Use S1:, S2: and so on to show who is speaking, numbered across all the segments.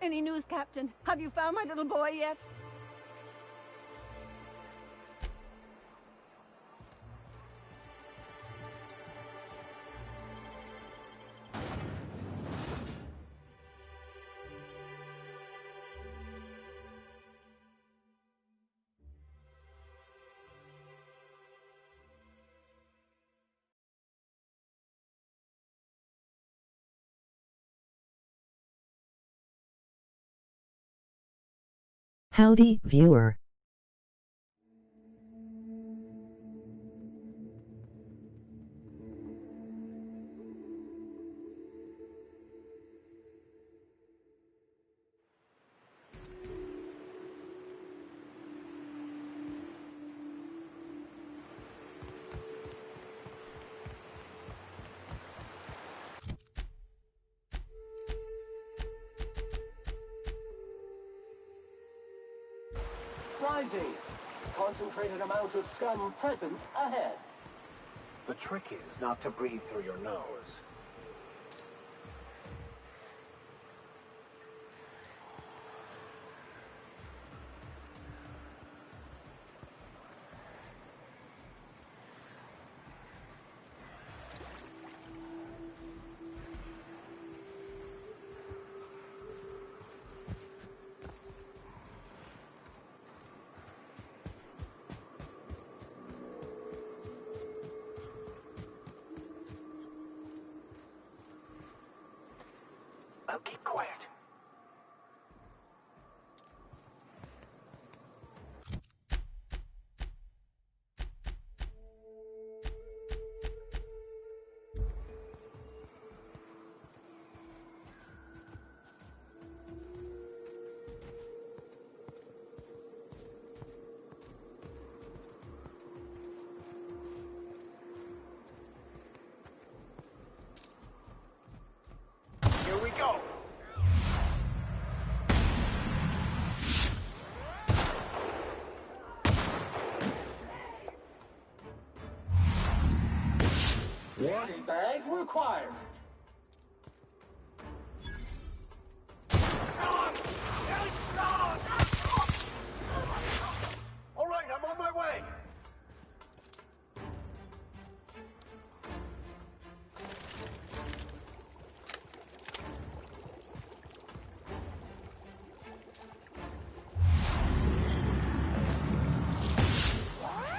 S1: Any news, Captain? Have you found my little boy yet?
S2: Howdy, viewer.
S3: Rising. Concentrated amount of scum present ahead.
S4: The trick is not to breathe through your nose. Now keep quiet. Here we go.
S3: Body bag required.
S4: All right, I'm on my way.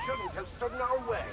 S4: Shouldn't have stood in our way.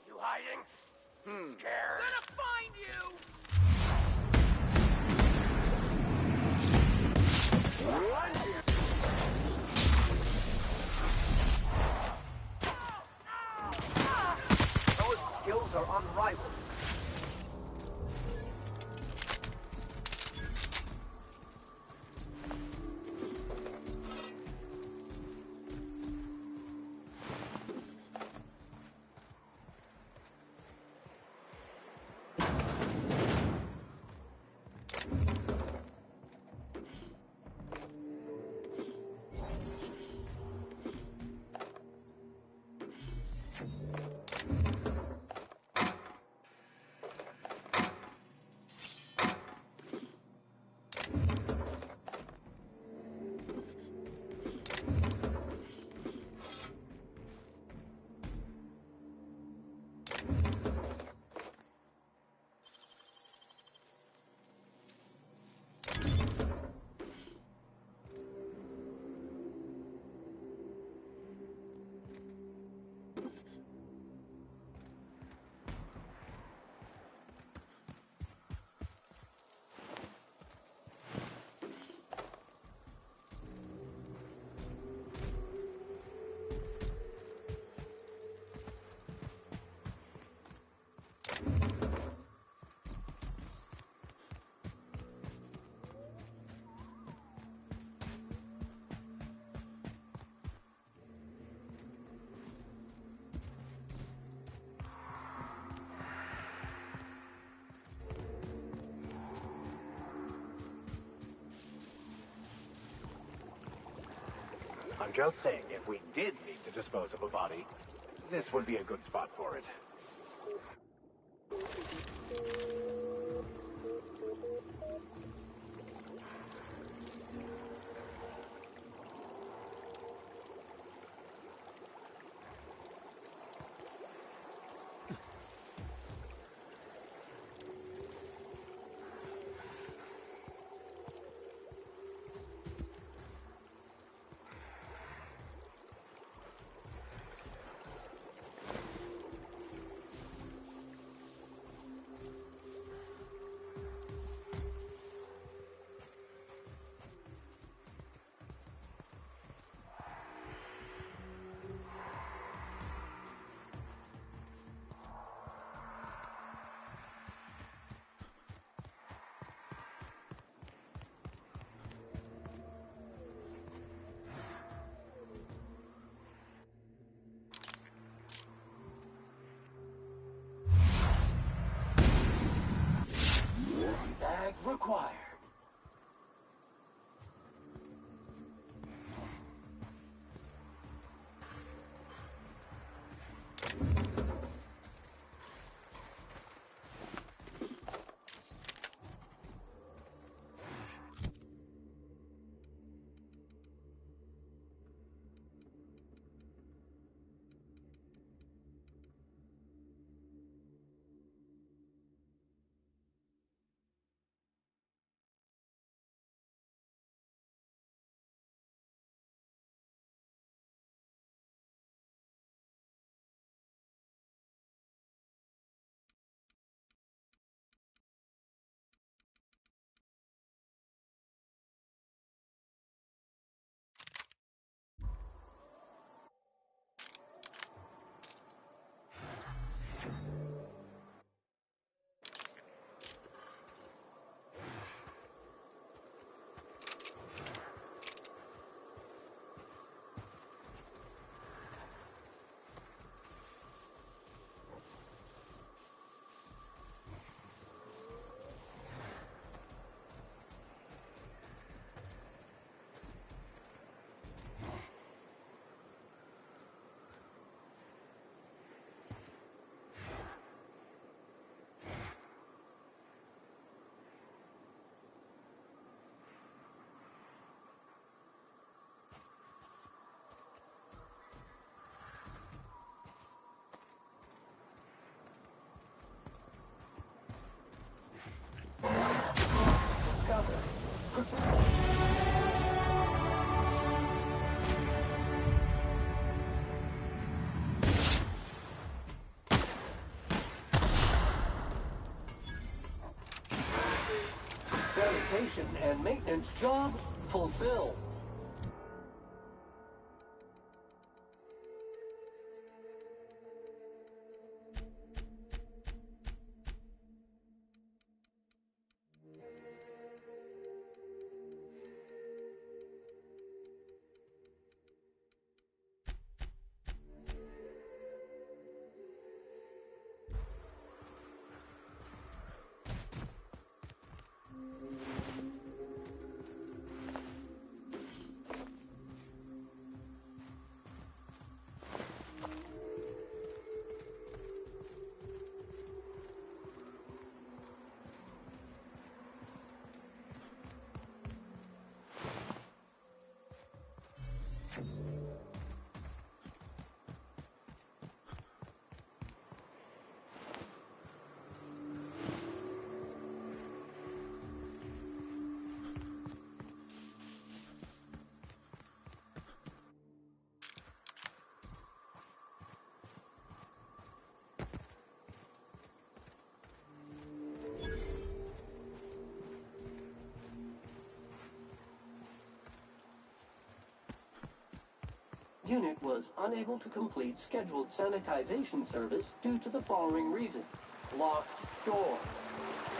S4: You hiding? Scared?
S5: Gonna find you!
S4: Those skills are unrivaled. I'm just saying, if we did need to dispose of a body, this would be a good spot for it.
S3: Bag required. Sanitation and maintenance job fulfilled. Unit was unable to complete scheduled sanitization service due to the following reason. Locked door.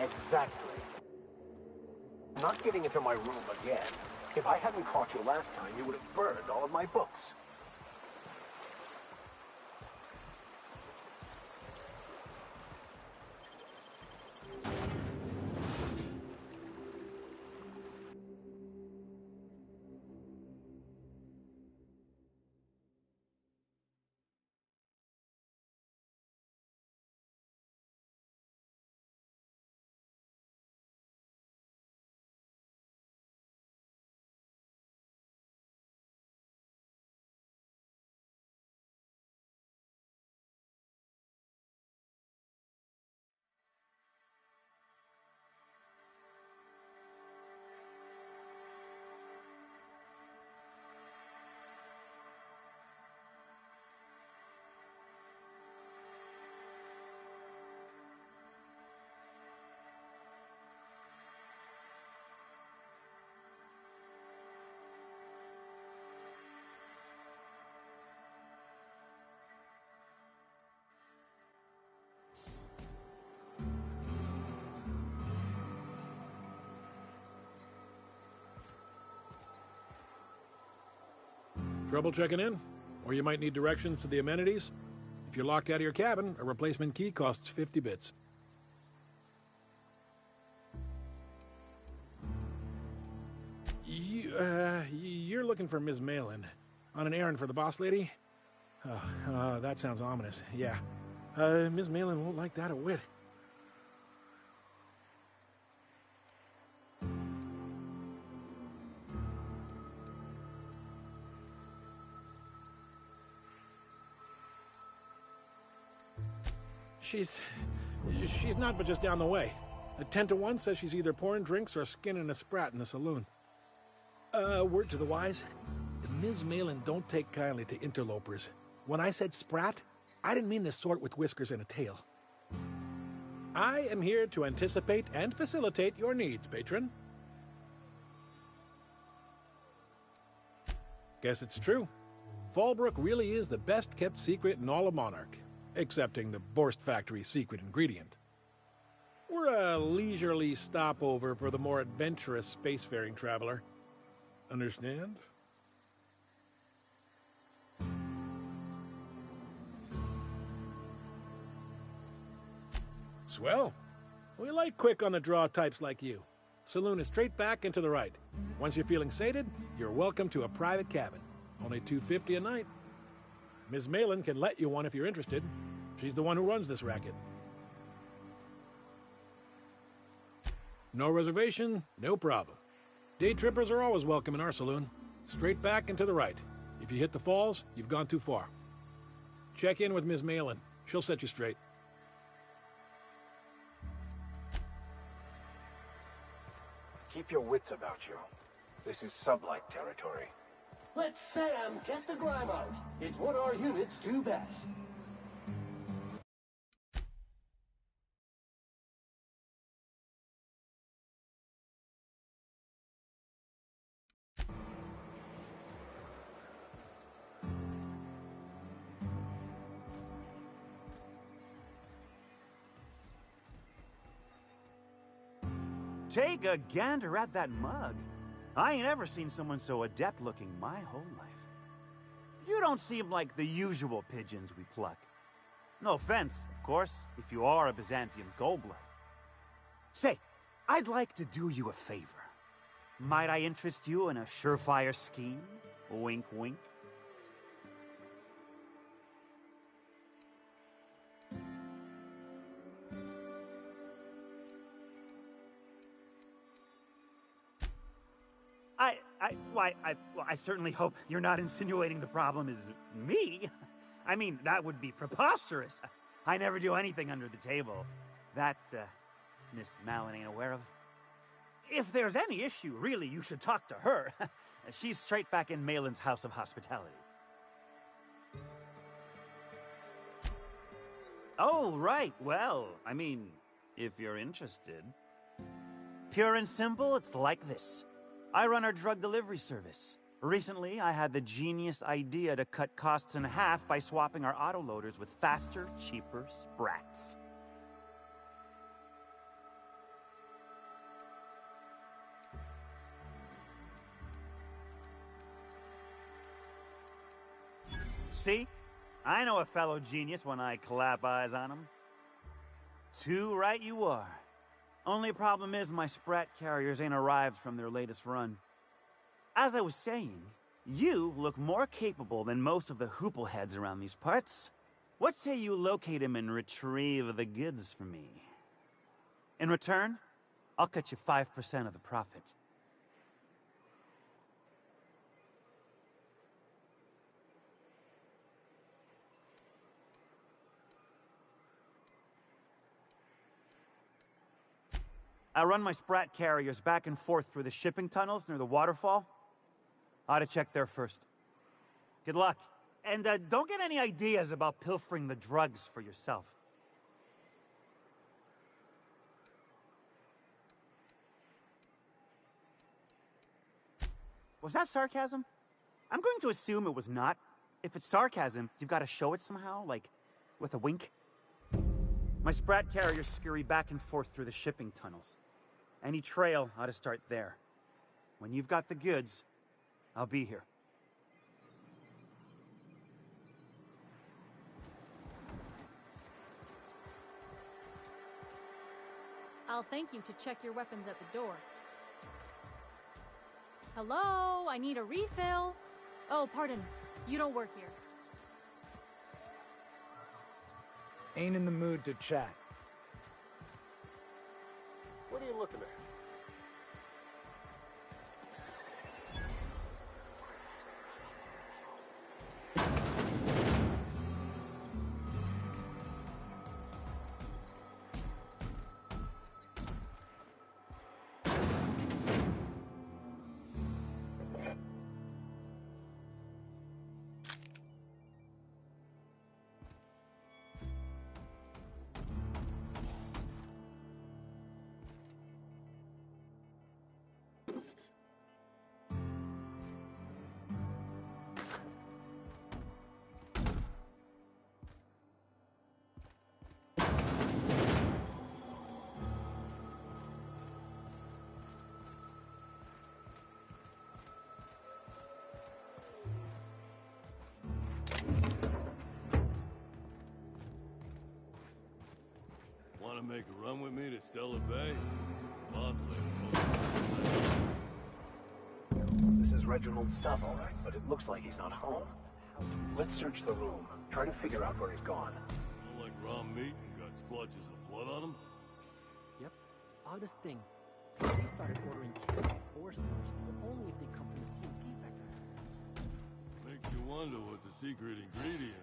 S4: Exactly. Not getting into my room again. If I hadn't caught you last time, you would have burned all of my books.
S2: Trouble checking in? Or you might need directions to the amenities? If you're locked out of your cabin, a replacement key costs 50 bits. You're looking for Ms. Malin. On an errand for the boss lady? That sounds ominous. Yeah. Ms. Malin won't like that a whit. She's not but just down the way. A 10 to 1 says she's either pouring drinks or skinning a sprat in the saloon. Word to the wise, Ms. Malin don't take kindly to interlopers. When I said sprat, I didn't mean the sort with whiskers and a tail. I am here to anticipate and facilitate your needs, patron. Guess it's true. Fallbrook really is the best-kept secret in all of Monarch, excepting the Borst Factory's secret ingredient. We're a leisurely stopover for the more adventurous spacefaring traveler. Understand? Swell. We like quick-on-the-draw types like you. Saloon is straight back and to the right. Once you're feeling sated, you're welcome to a private cabin. Only $250 a night. Ms. Malin can let you one if you're interested. She's the one who runs this racket. No reservation, no problem. Day trippers are always welcome in our saloon. Straight back and to the right. If you hit the falls, you've gone too far. Check in with Ms. Malin. She'll set you straight.
S4: Keep your wits about you. This is sublight territory.
S3: Let Sam get the grime out. It's what our units do best.
S5: Take a gander at that mug. I ain't ever seen someone so adept looking my whole life. You don't seem like the usual pigeons we pluck. No offense, of course, if you are a Byzantium goldblood. Say, I'd like to do you a favor. Might I interest you in a surefire scheme? Wink, wink. I certainly hope you're not insinuating the problem is me. I mean, that would be preposterous. I never do anything under the table. That, Miss Malin ain't aware of. If there's any issue, really, you should talk to her. She's straight back in Malin's House of Hospitality. Oh, right. Well, I mean, if you're interested. Pure and simple, it's like this. I run our drug delivery service. Recently, I had the genius idea to cut costs in half by swapping our autoloaders with faster, cheaper sprats. See? I know a fellow genius when I clap eyes on him. Too right you are. Only problem is my sprat carriers ain't arrived from their latest run. As I was saying, you look more capable than most of the hoople heads around these parts. What say you locate him and retrieve the goods for me? In return, I'll cut you 5% of the profit. I run my sprat carriers back and forth through the shipping tunnels near the waterfall. Ought to check there first. Good luck. And don't get any ideas about pilfering the drugs for yourself. Was that sarcasm? I'm going to assume it was not. If it's sarcasm, you've got to show it somehow, like with a wink. My sprat carriers scurry back and forth through the shipping tunnels. Any trail ought to start there. When you've got the goods, I'll be here.
S6: I'll thank you to check your weapons at the door. Hello? I need a refill. Oh, pardon. You don't work here.
S7: Ain't in the mood to chat.
S4: What are you looking at?
S8: Want to make a run with me to Stella Bay? Bosley.
S4: This is Reginald's stuff, all right, but it looks like he's not home. Let's search the room. Try to figure out where he's gone.
S8: Smell like raw meat and got splotches of blood on him?
S9: Yep. Oddest thing. We started ordering kills with 4 stars, but only if they come from the CMP factory.
S8: Makes you wonder what the secret ingredient is.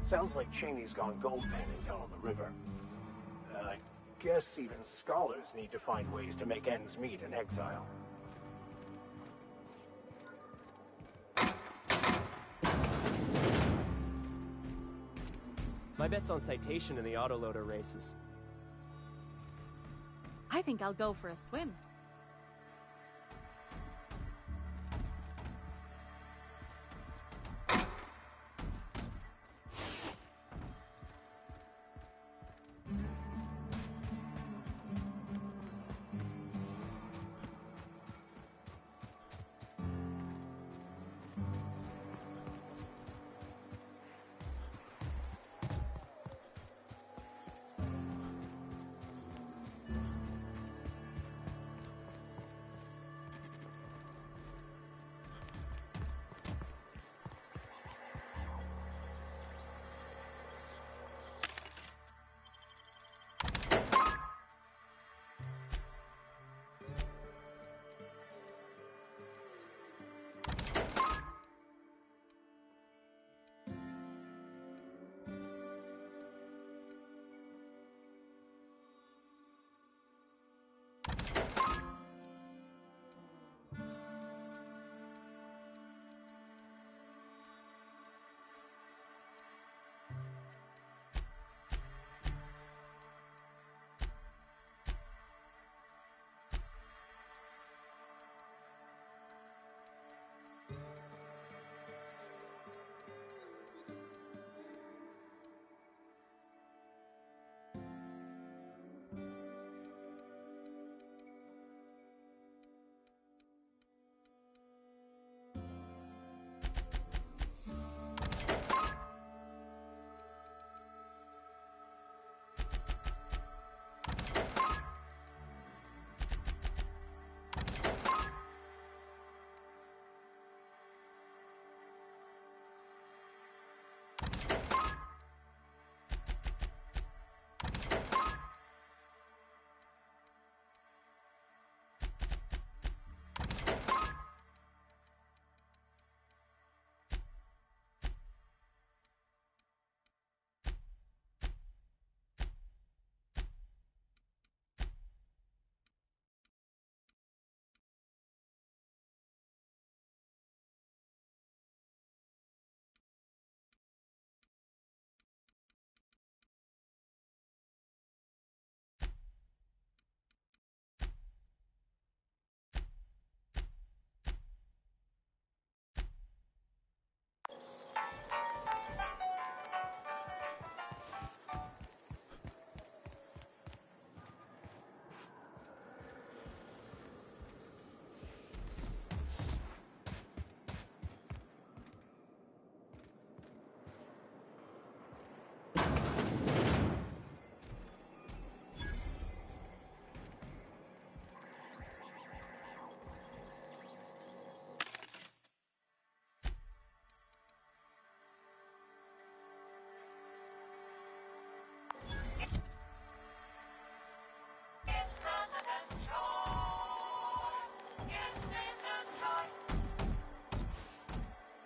S4: Sounds like Cheney's gone gold panning down on the river. I guess even scholars need to find ways to make ends meet in exile.
S10: My bet's on citation in the autoloader races.
S6: I think I'll go for a swim.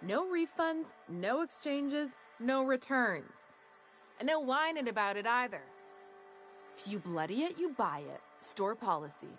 S11: No refunds, no exchanges, no returns. And no whining about it either. If you bloody it, you buy it. Store policy.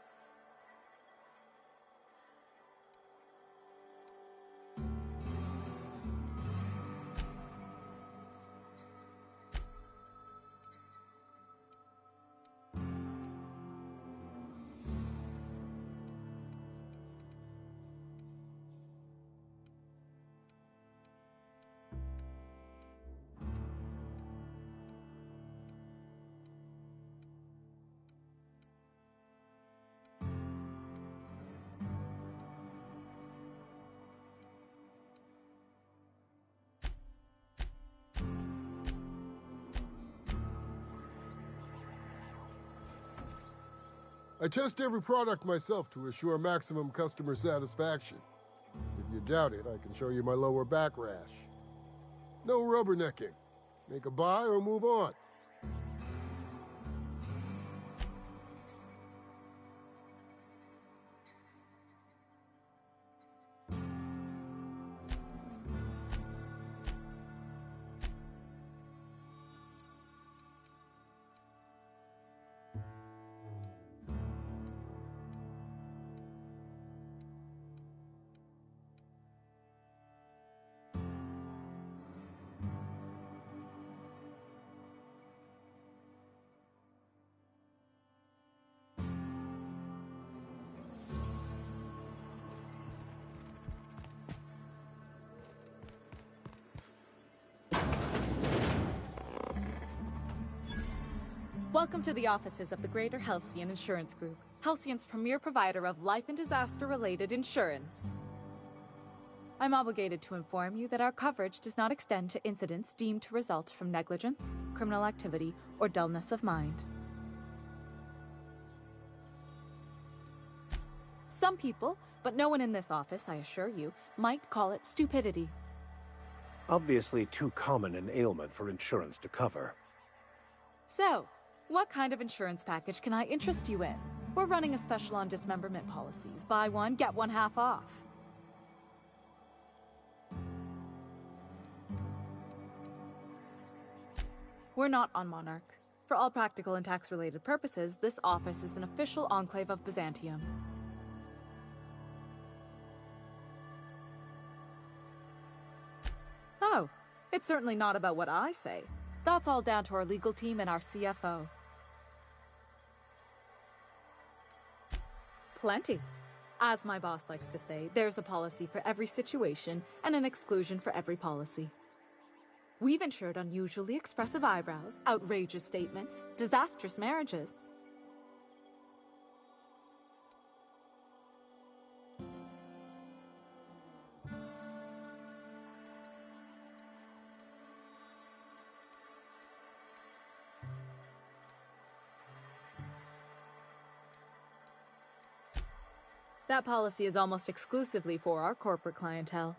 S12: I test every product myself to assure maximum customer satisfaction. If you doubt it, I can show you my lower back rash. No rubbernecking. Make a buy or move on.
S6: Welcome to the offices of the Greater Halcyon Insurance Group, Halcyon's premier provider of life and disaster-related insurance. I'm obligated to inform you that our coverage does not extend to incidents deemed to result from negligence, criminal activity, or dullness of mind. Some people, but no one in this office, I assure you, might call it stupidity.
S4: Obviously too common an ailment for insurance to cover.
S6: So, what kind of insurance package can I interest you in? We're running a special on dismemberment policies. Buy one, get one half off. We're not on Monarch. For all practical and tax-related purposes, this office is an official enclave of Byzantium. Oh, it's certainly not about what I say. That's all down to our legal team and our CFO. Plenty. As my boss likes to say, there's a policy for every situation and an exclusion for every policy. We've insured unusually expressive eyebrows, outrageous statements, disastrous marriages. That policy is almost exclusively for our corporate clientele.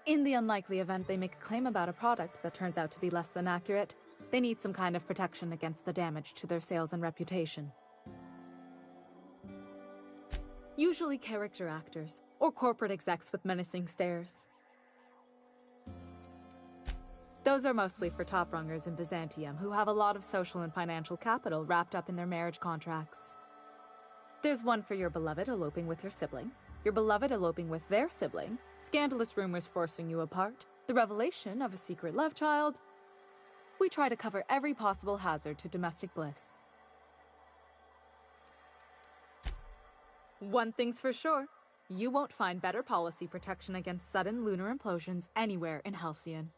S6: In the unlikely event they make a claim about a product that turns out to be less than accurate, they need some kind of protection against the damage to their sales and reputation. Usually character actors, or corporate execs with menacing stares. Those are mostly for top-rungers in Byzantium who have a lot of social and financial capital wrapped up in their marriage contracts. There's one for your beloved eloping with your sibling, your beloved eloping with their sibling, scandalous rumors forcing you apart, the revelation of a secret love child. We try to cover every possible hazard to domestic bliss. One thing's for sure, you won't find better policy protection against sudden lunar implosions anywhere in Halcyon.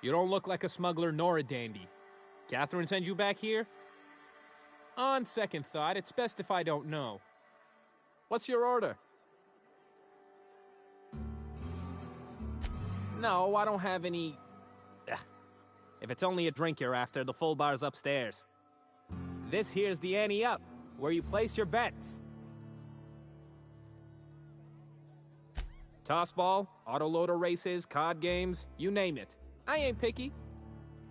S13: You don't look like a smuggler nor a dandy. Catherine send you back here? On second thought, it's best if I don't know. What's your order? No, I don't have any... Ugh. If it's only a drink you're after, the full bar's upstairs. This here's the ante up, where you place your bets. Tossball, autoloader races, card games, you name it. I ain't picky.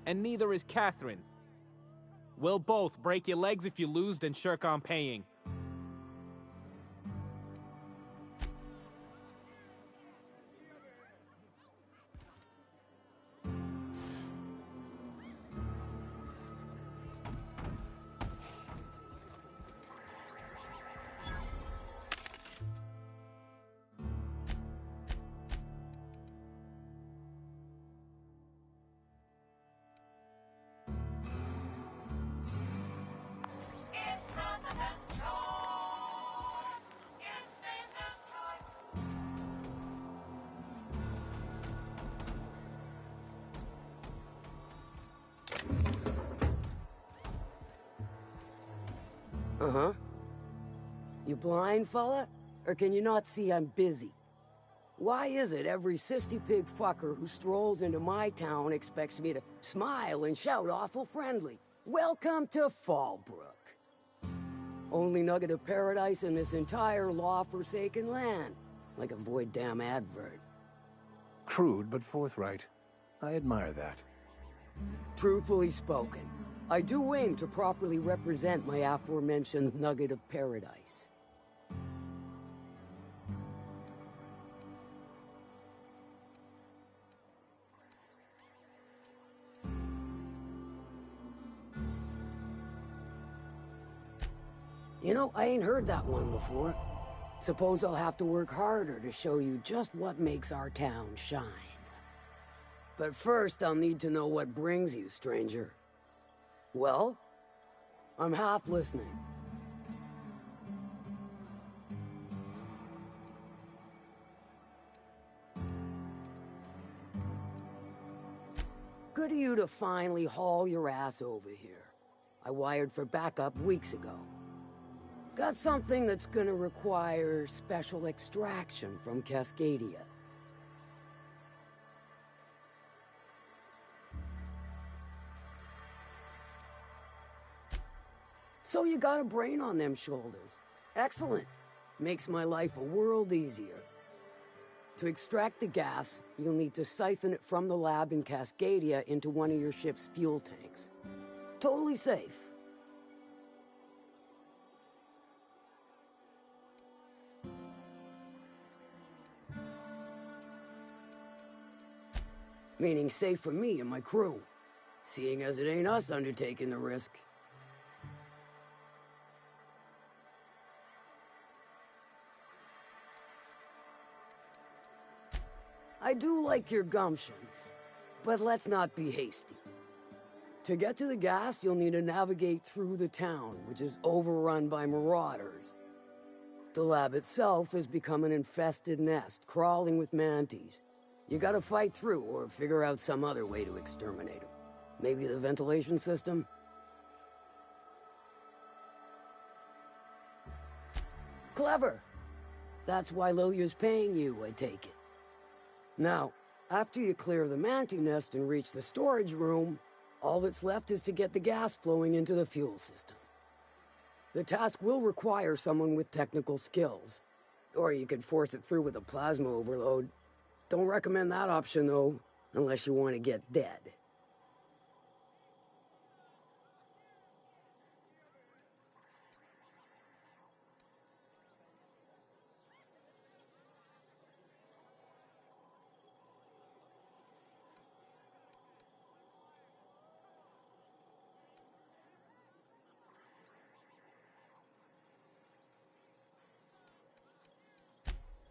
S13: And neither is Catherine. We'll both break your legs if you lose, then shirk on paying.
S14: Uh-huh. You blind, fella? Or can you not see I'm busy? Why is it every sissy pig fucker who strolls into my town expects me to smile and shout awful friendly? Welcome to Fallbrook. Only nugget of paradise in this entire law-forsaken land. Like a void damn advert.
S4: Crude but forthright. I admire that.
S14: Truthfully spoken, I do aim to properly represent my aforementioned nugget of paradise. You know, I ain't heard that one before. Suppose I'll have to work harder to show you just what makes our town shine. But first, I'll need to know what brings you, stranger. Well, I'm half listening. Good of you to finally haul your ass over here. I wired for backup weeks ago. Got something that's gonna require special extraction from Cascadia. So you got a brain on them shoulders. Excellent. Makes my life a world easier. To extract the gas, you'll need to siphon it from the lab in Cascadia into one of your ship's fuel tanks. Totally safe. Meaning safe for me and my crew, seeing as it ain't us undertaking the risk. I do like your gumption, but let's not be hasty. To get to the gas, you'll need to navigate through the town, which is overrun by marauders. The lab itself has become an infested nest, crawling with mantis. You gotta fight through, or figure out some other way to exterminate them. Maybe the ventilation system? Clever! That's why Lilia's paying you, I take it. Now, after you clear the mantis nest and reach the storage room, all that's left is to get the gas flowing into the fuel system. The task will require someone with technical skills, or you could force it through with a plasma overload. Don't recommend that option, though, unless you want to get dead.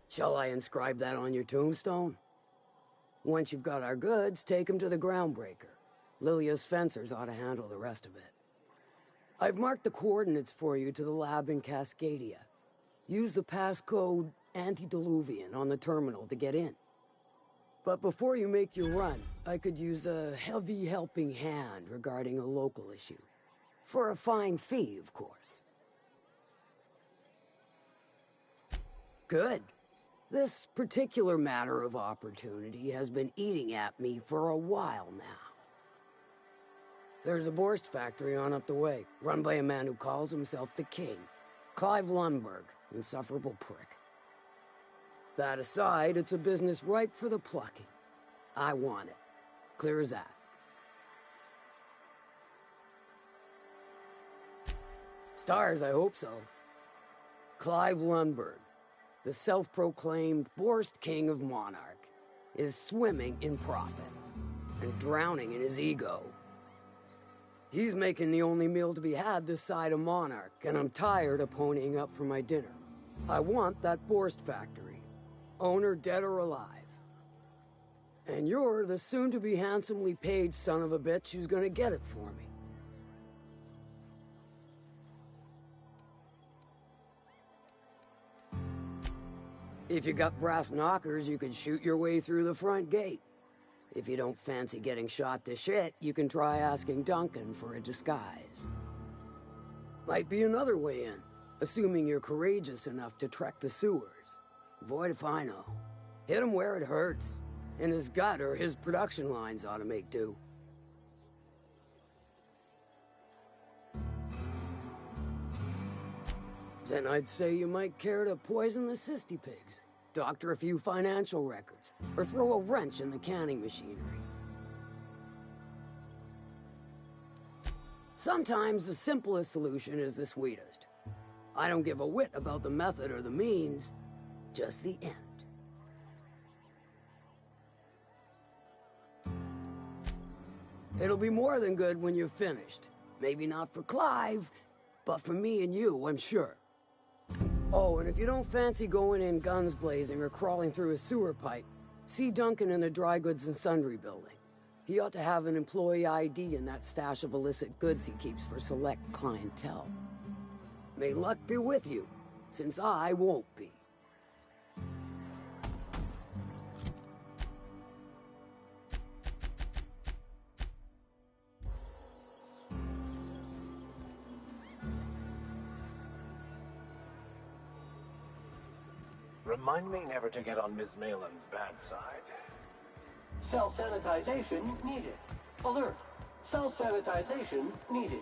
S14: Shall I inscribe that on your tombstone? Once you've got our goods, take them to the groundbreaker. Lilia's fencers ought to handle the rest of it. I've marked the coordinates for you to the lab in Cascadia. Use the passcode Antediluvian on the terminal to get in. But before you make your run, I could use a heavy helping hand regarding a local issue. For a fine fee, of course. Good. This particular matter of opportunity has been eating at me for a while now. There's a Borst factory on up the way, run by a man who calls himself the King. Clive Lundberg, insufferable prick. That aside, it's a business ripe for the plucking. I want it. Clear as that. Stars, I hope so. Clive Lundberg, the self-proclaimed Borst King of Monarch, is swimming in profit and drowning in his ego. He's making the only meal to be had this side of Monarch, and I'm tired of ponying up for my dinner. I want that Borst factory, owner dead or alive. And you're the soon-to-be handsomely paid son of a bitch who's gonna get it for me. If you got brass knockers, you can shoot your way through the front gate. If you don't fancy getting shot to shit, you can try asking Duncan for a disguise. Might be another way in, assuming you're courageous enough to trek the sewers. Void if I know. Hit him where it hurts. In his gut or his production lines ought to make do. Then I'd say you might care to poison the cysty pigs, doctor a few financial records, or throw a wrench in the canning machinery. Sometimes the simplest solution is the sweetest. I don't give a whit about the method or the means, just the end. It'll be more than good when you're finished. Maybe not for Clive, but for me and you, I'm sure. Oh, and if you don't fancy going in guns blazing or crawling through a sewer pipe, see Duncan in the dry goods and sundry building. He ought to have an employee ID in that stash of illicit goods he keeps for select clientele. May luck be with you, since I won't be.
S4: Remind me never to get on Ms. Malin's bad side.
S3: Self-sanitization needed. Alert. Self-sanitization needed.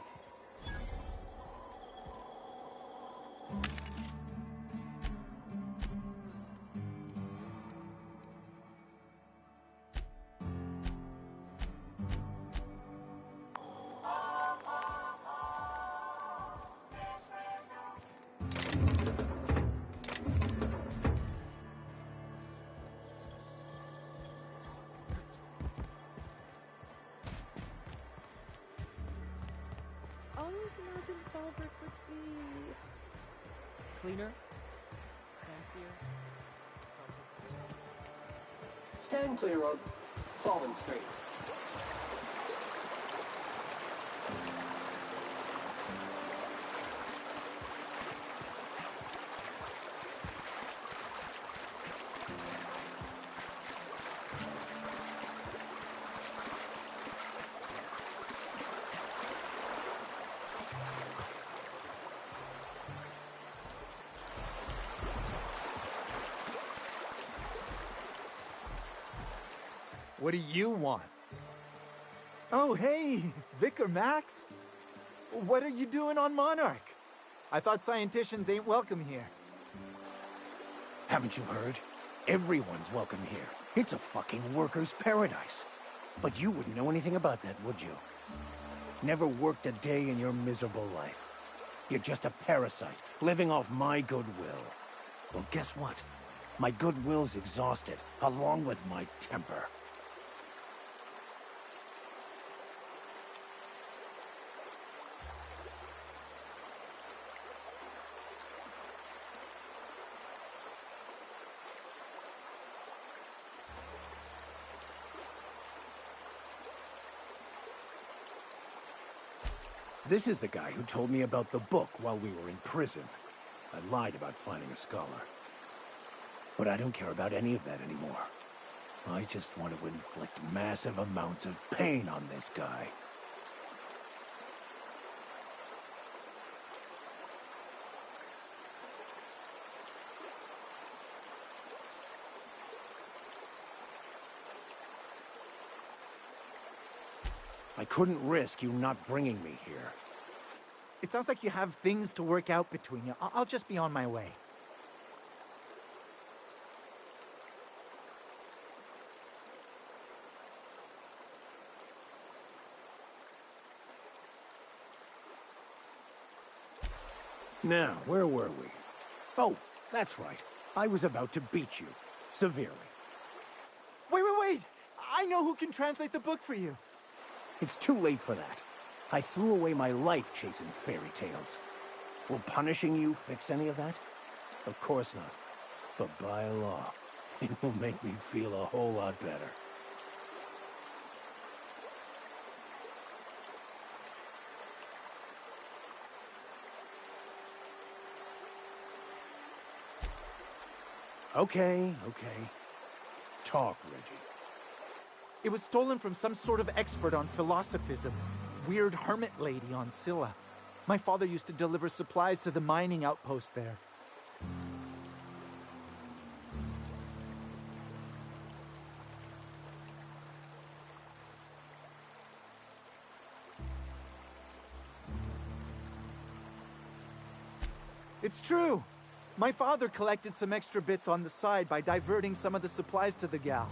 S9: Always imagined Falbert would be cleaner, fancier.
S3: Stand clear of Solvent Street.
S7: What do you want?
S15: Oh, hey, Vicar Max. What are you doing on Monarch? I thought scienticians ain't welcome here.
S4: Haven't you heard? Everyone's welcome here. It's a fucking worker's paradise. But you wouldn't know anything about that, would you? Never worked a day in your miserable life. You're just a parasite, living off my goodwill. Well, guess what? My goodwill's exhausted, along with my temper. This is the guy who told me about the book while we were in prison. I lied about finding a scholar. But I don't care about any of that anymore. I just want to inflict massive amounts of pain on this guy. I couldn't risk you not bringing me here.
S15: It sounds like you have things to work out between you. I'll just be on my way.
S4: Now, where were we? Oh, that's right. I was about to beat you. Severely.
S15: Wait! I know who can translate the book for you.
S4: It's too late for that. I threw away my life chasing fairy tales. Will punishing you fix any of that? Of course not. But by law, it will make me feel a whole lot better. Okay. Talk, Reggie.
S15: It was stolen from some sort of expert on philosophism. Weird hermit lady on Scylla. My father used to deliver supplies to the mining outpost there. It's true! My father collected some extra bits on the side by diverting some of the supplies to the gal.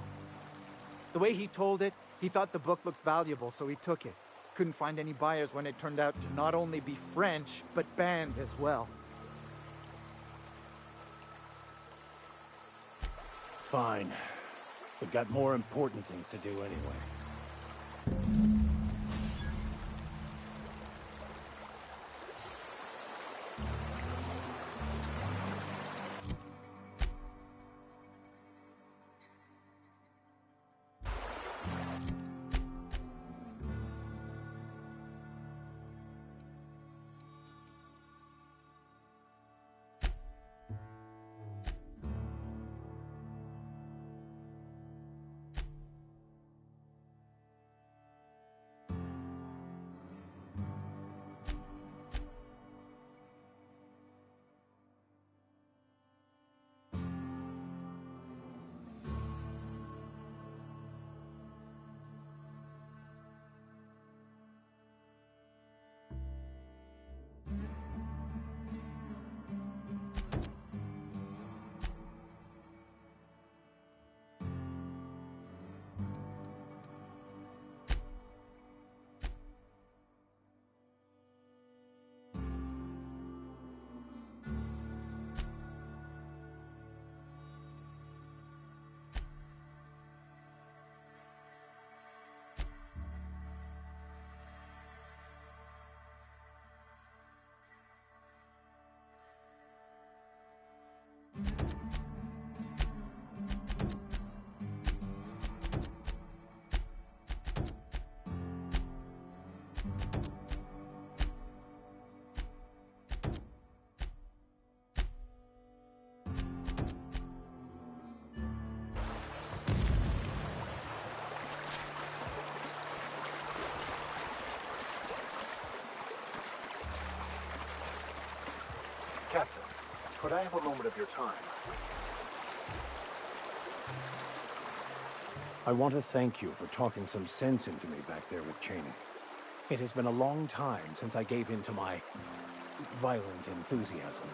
S15: The way he told it, he thought the book looked valuable, so he took it. Couldn't find any buyers when it turned out to not only be French, but banned as well.
S4: Fine. We've got more important things to do anyway.
S16: Captain, could I have a moment of your time?
S4: I want to thank you for talking some sense into me back there with Cheney. It has been a long time since I gave in to my violent enthusiasm.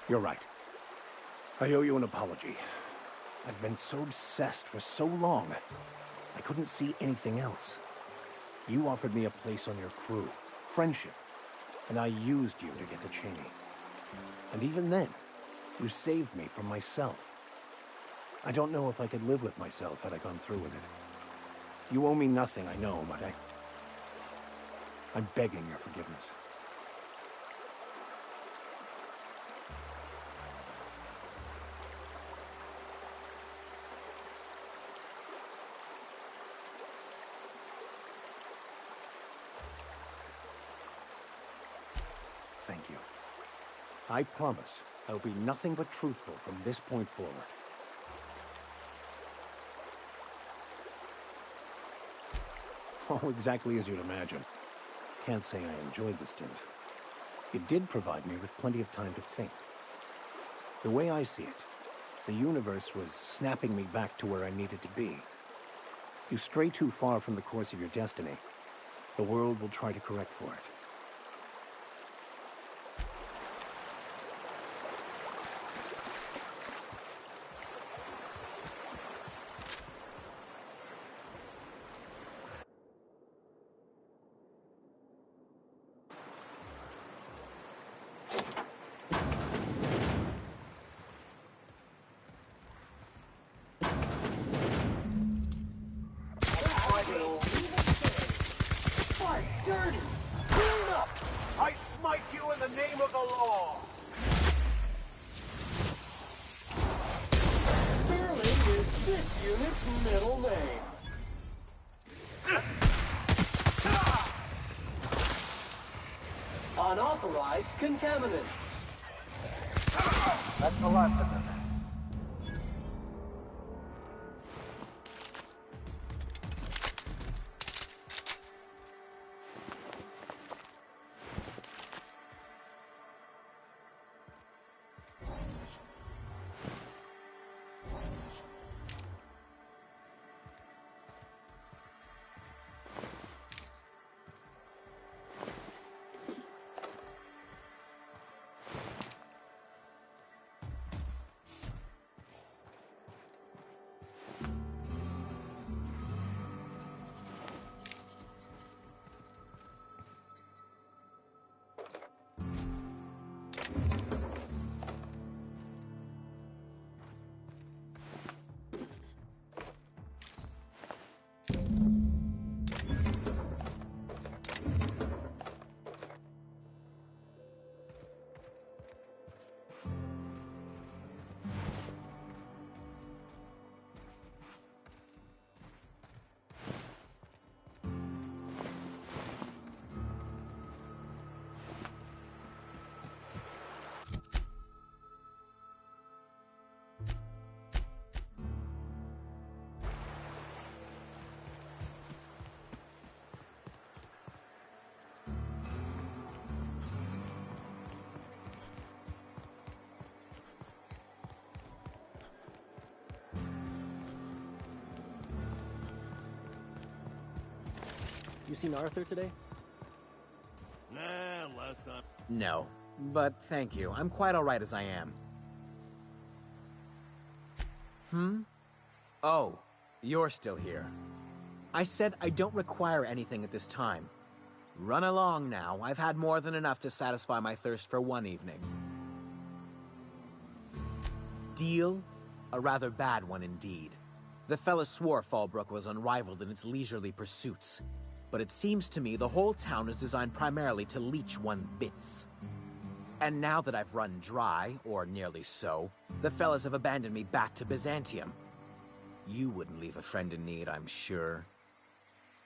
S4: You're right. I owe you an apology. I've been so obsessed for so long, I couldn't see anything else. You offered me a place on your crew, friendship, and I used you to get to Cheney. And even then, you saved me from myself. I don't know if I could live with myself had I gone through with it. You owe me nothing, I know, but I'm begging your forgiveness. I promise I'll be nothing but truthful from this point forward. Oh, exactly as you'd imagine. Can't say I enjoyed the stint. It did provide me with plenty of time to think. The way I see it, the universe was snapping me back to where I needed to be. You stray too far from the course of your destiny, the world will try to correct for it.
S3: Dirty! Clean up!
S16: I smite you in the name of the law!
S3: Sterling is this unit's middle name. Unauthorized contaminants.
S16: That's the last of them.
S9: You seen Arthur today?
S8: Nah, last time.
S17: No, but thank you. I'm quite alright as I am. Oh, you're still here. I said I don't require anything at this time. Run along now. I've had more than enough to satisfy my thirst for one evening. Deal? A rather bad one indeed. The fella swore Fallbrook was unrivaled in its leisurely pursuits. But it seems to me the whole town is designed primarily to leech one's bits. And now that I've run dry, or nearly so, the fellas have abandoned me back to Byzantium. You wouldn't leave a friend in need, I'm sure.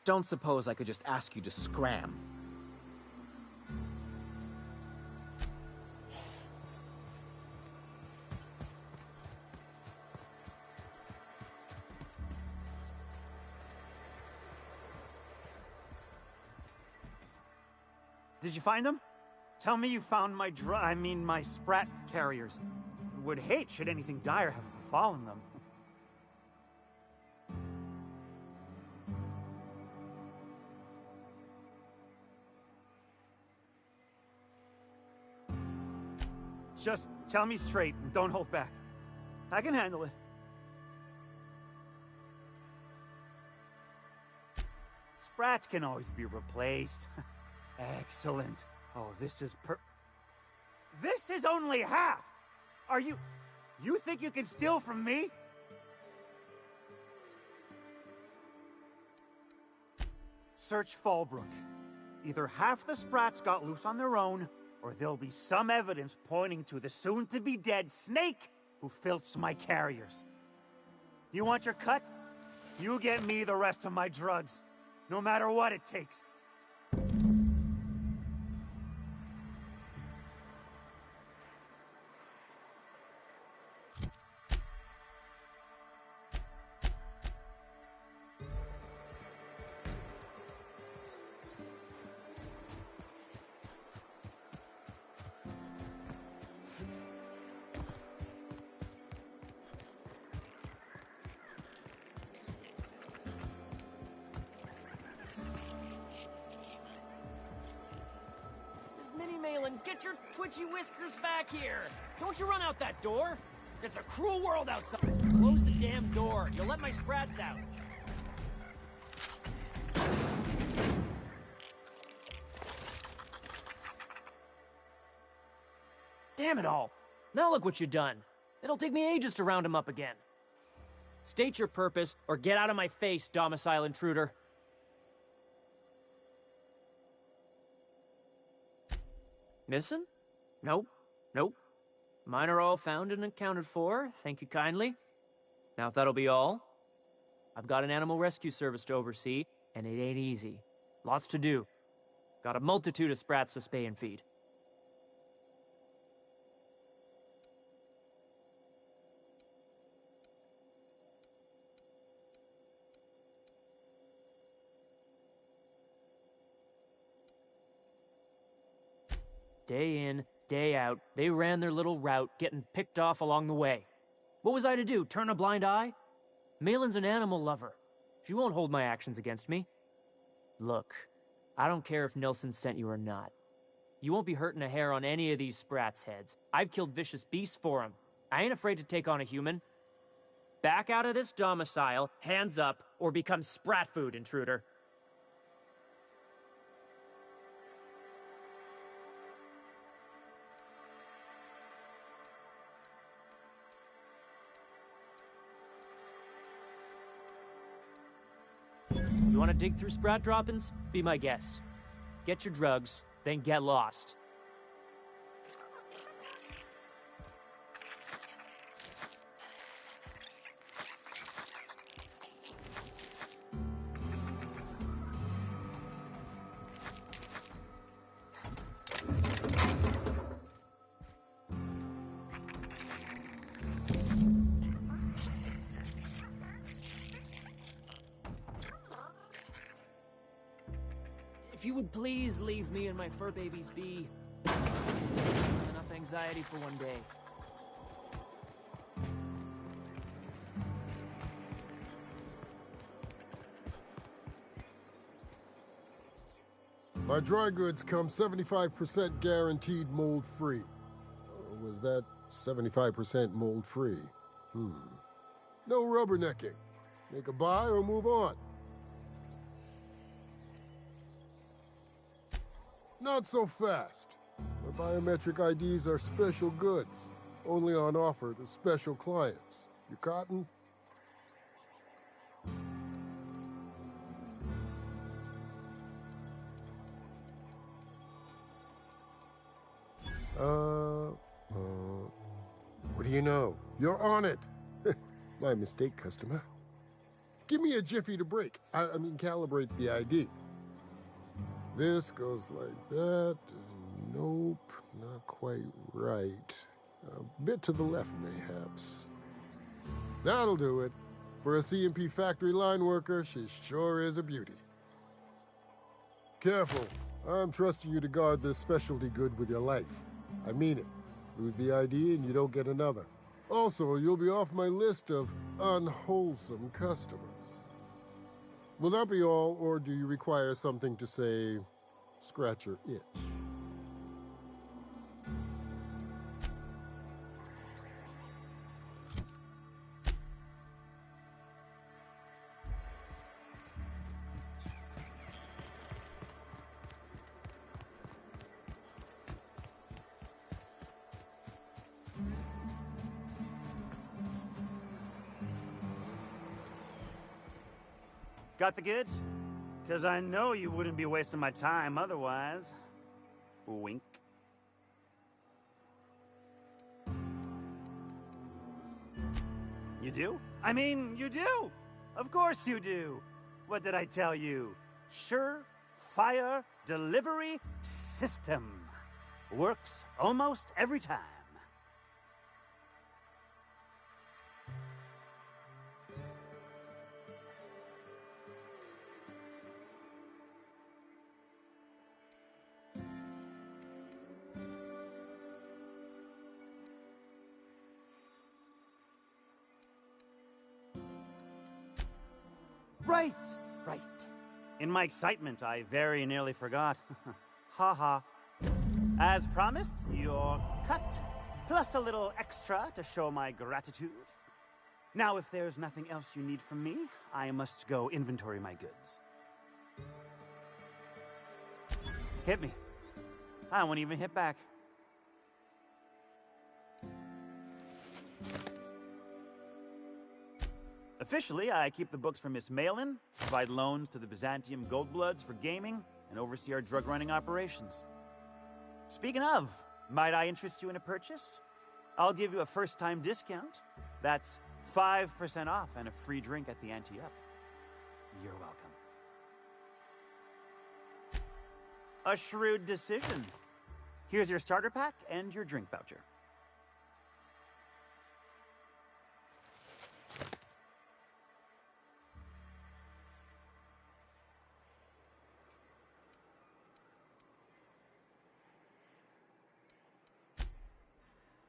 S17: Don't suppose I could just ask you to scram.
S5: Did you find them? Tell me you found my my sprat carriers. Would hate should anything dire have befallen them. Just tell me straight and don't hold back. I can handle it. Sprats can always be replaced. Excellent. Oh, this is This is only half! Are you think you can steal from me? Search Fallbrook. Either half the Sprats got loose on their own, or there'll be some evidence pointing to the soon-to-be-dead Snake who filched my carriers. You want your cut? You get me the rest of my drugs, no matter what it takes.
S9: get your twitchy whiskers back here! Don't you run out that door! It's a cruel world outside! Close the damn door. You'll let my sprats out. Damn it all. Now look what you've done. It'll take me ages to round him up again. State your purpose, or get out of my face, domicile intruder. Missing? Nope. Nope. Mine are all found and accounted for, thank you kindly. Now if that'll be all, I've got an animal rescue service to oversee, and it ain't easy. Lots to do. Got a multitude of sprats to spay and feed. Day in, day out, they ran their little route, getting picked off along the way. What was I to do, turn a blind eye? Malin's an animal lover. She won't hold my actions against me. Look, I don't care if Nilsson sent you or not. You won't be hurting a hair on any of these sprats' heads. I've killed vicious beasts for them. I ain't afraid to take on a human. Back out of this domicile, hands up, or become sprat food, intruder. You want to dig through sprat droppings? Be my guest. Get your drugs, then get lost. If you would please leave me and my fur babies be. I have enough anxiety for one day.
S12: My dry goods come 75% guaranteed mold-free. Was that 75% mold-free? No rubbernecking. Make a buy or move on. Not so fast. My biometric IDs are special goods, only on offer to special clients. You cotton? What do you know? You're on it. My mistake, customer. Give me a jiffy to break. I mean, calibrate the ID. This goes like that. Nope, not quite right. A bit to the left, mayhaps. That'll do it. For a CMP factory line worker, she sure is a beauty. Careful. I'm trusting you to guard this specialty good with your life. I mean it. Lose the ID and you don't get another. Also, you'll be off my list of unwholesome customers. Will that be all, or do you require something to say, scratch your itch?
S5: Got the goods? Because I know you wouldn't be wasting my time otherwise. Wink. You do? I mean, you do! Of course you do! What did I tell you? Sure-fire delivery system. Works almost every time. Right. In my excitement, I very nearly forgot. Ha ha. As promised, your cut, plus a little extra to show my gratitude. Now, if there's nothing else you need from me, I must go inventory my goods. Hit me. I won't even hit back. Officially, I keep the books for Miss Malin, provide loans to the Byzantium Goldbloods for gaming, and oversee our drug-running operations. Speaking of, might I interest you in a purchase? I'll give you a first-time discount. That's 5% off and a free drink at the ante-up. You're welcome. A shrewd decision. Here's your starter pack and your drink voucher.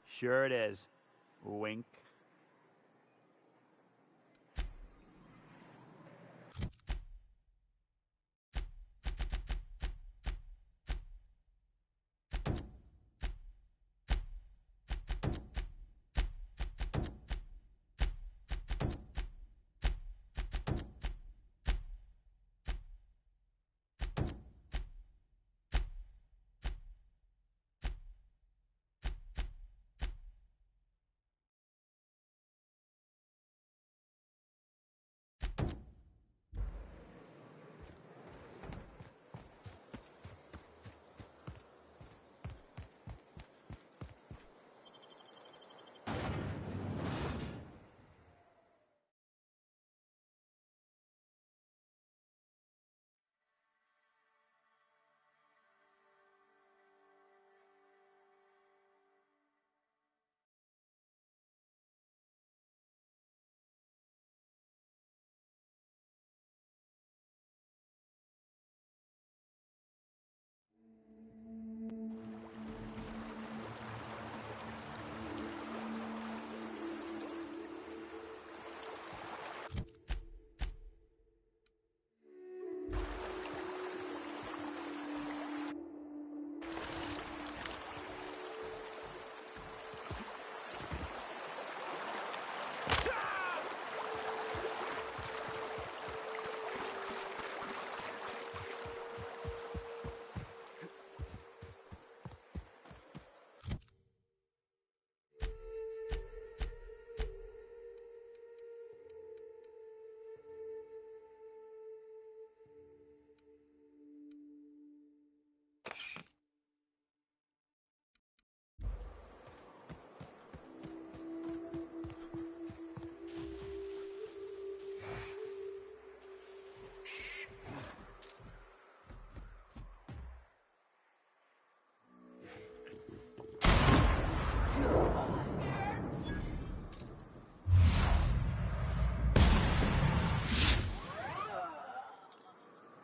S5: Sure it is. Wink.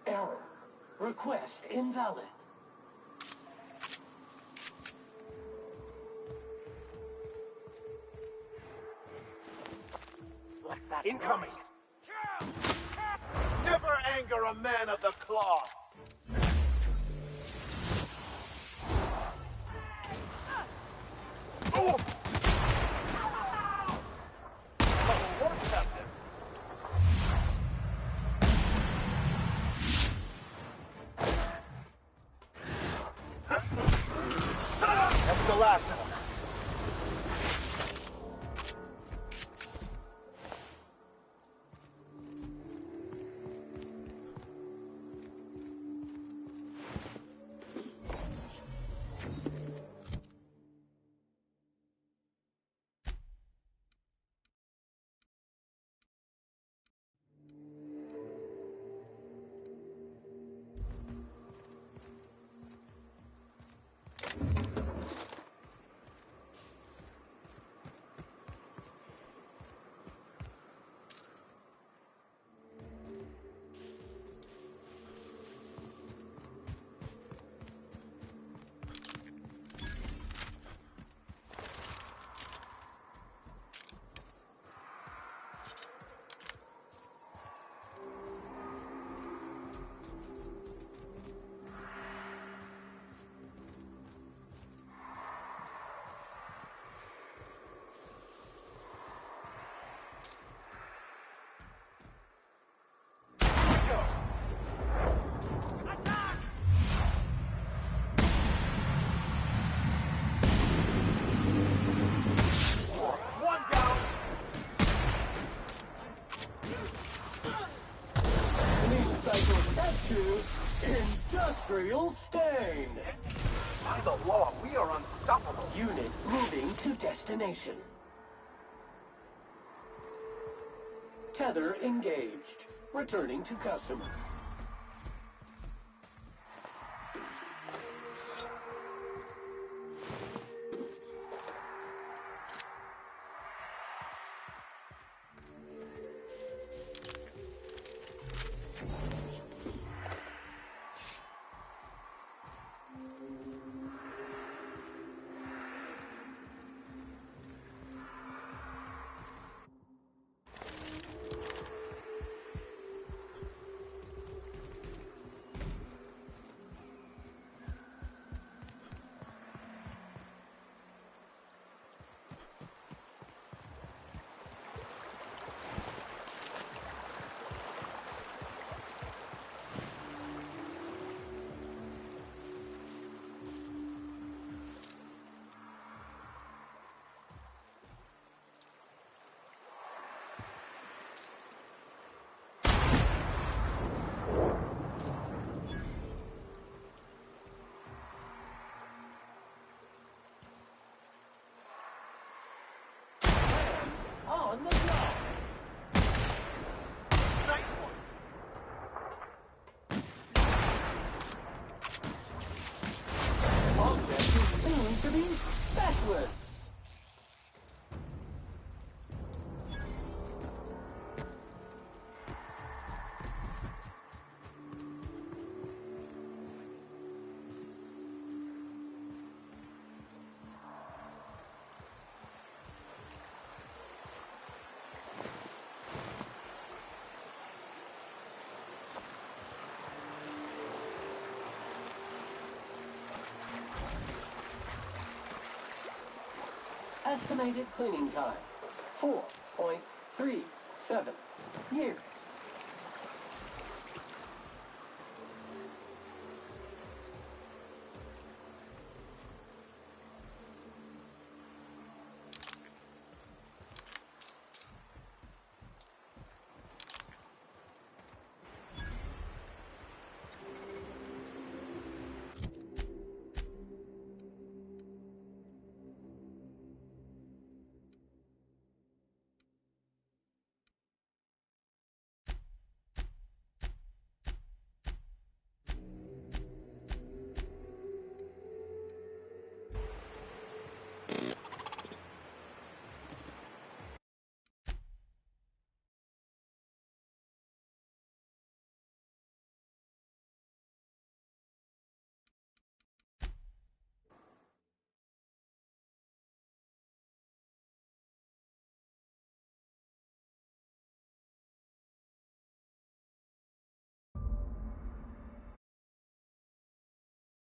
S3: Error. Request invalid.
S16: What's that? Incoming! Never anger a man of the cloth! Oh! What's happening? That's the last of them.
S3: New cycle set to Industrial Stain.
S16: By the law, we are unstoppable.
S3: Unit moving to destination. Tether engaged. Returning to customer. On the job.
S16: Nice one.
S3: Object is soon to be specialist. Estimated cleaning time, 4.37 years.